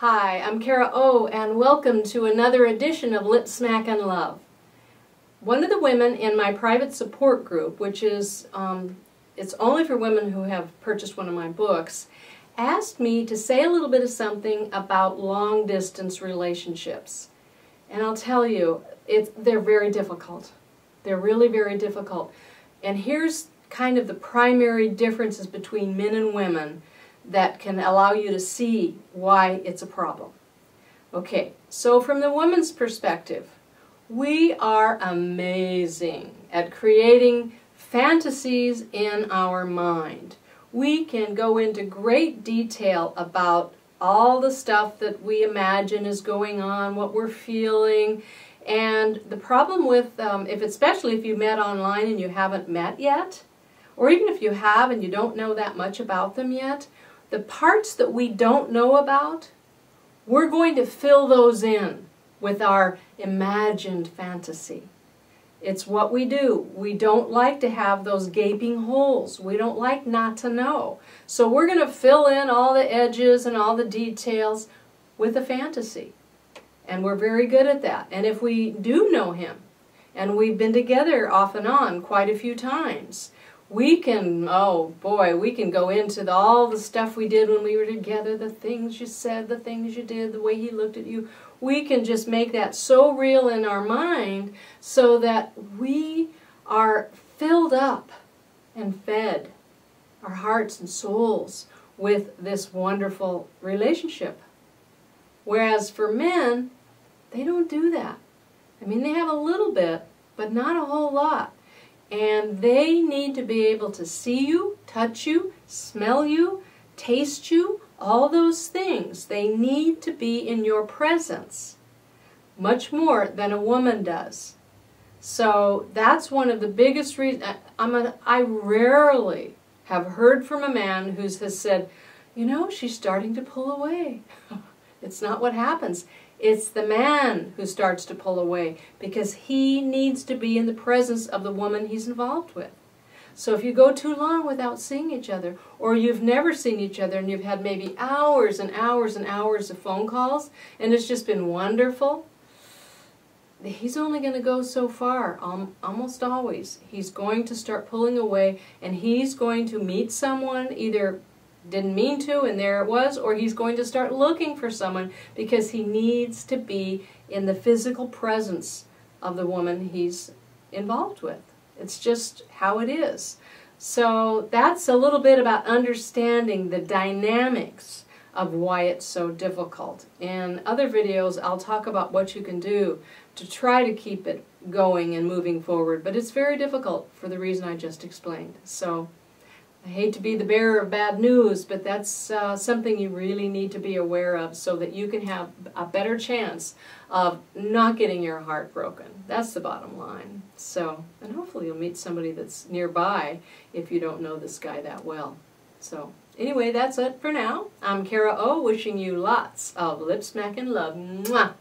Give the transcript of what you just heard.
Hi, I'm Kara O, and welcome to another edition of Lip Smack and Love. One of the women in my private support group, which is it's only for women who have purchased one of my books, asked me to say a little bit of something about long-distance relationships. And I'll tell you, they're very difficult. They're really very difficult. And here's kind of the primary differences between men and women that can allow you to see why it's a problem. Okay, so from the woman's perspective, we are amazing at creating fantasies in our mind. We can go into great detail about all the stuff that we imagine is going on, what we're feeling. And the problem with, especially if you met online and you haven't met yet, or even if you have and you don't know that much about them yet, the parts that we don't know about, we're going to fill those in with our imagined fantasy. It's what we do. We don't like to have those gaping holes. We don't like not to know. So we're going to fill in all the edges and all the details with a fantasy. And we're very good at that. And if we do know him, and we've been together off and on quite a few times, we can, oh boy, we can go into all the stuff we did when we were together, the things you said, the things you did, the way he looked at you. We can just make that so real in our mind so that we are filled up and fed, our hearts and souls, with this wonderful relationship. Whereas for men, they don't do that. I mean, they have a little bit, but not a whole lot. And they need to be able to see you, touch you, smell you, taste you, all those things. They need to be in your presence much more than a woman does. So that's one of the biggest reasons. I rarely have heard from a man who has said, you know, she's starting to pull away. It's not what happens. It's the man who starts to pull away because he needs to be in the presence of the woman he's involved with. So if you go too long without seeing each other, or you've never seen each other and you've had maybe hours and hours and hours of phone calls, and it's just been wonderful, he's only going to go so far, almost always. He's going to start pulling away, and he's going to meet someone, either didn't mean to and there it was, or he's going to start looking for someone because he needs to be in the physical presence of the woman he's involved with. It's just how it is. So that's a little bit about understanding the dynamics of why it's so difficult. In other videos, I'll talk about what you can do to try to keep it going and moving forward, but it's very difficult for the reason I just explained. So I hate to be the bearer of bad news, but that's something you really need to be aware of so that you can have a better chance of not getting your heart broken. That's the bottom line. So, and hopefully you'll meet somebody that's nearby if you don't know this guy that well. So, anyway, that's it for now. I'm Kara O, wishing you lots of lip smack and love. Mwah!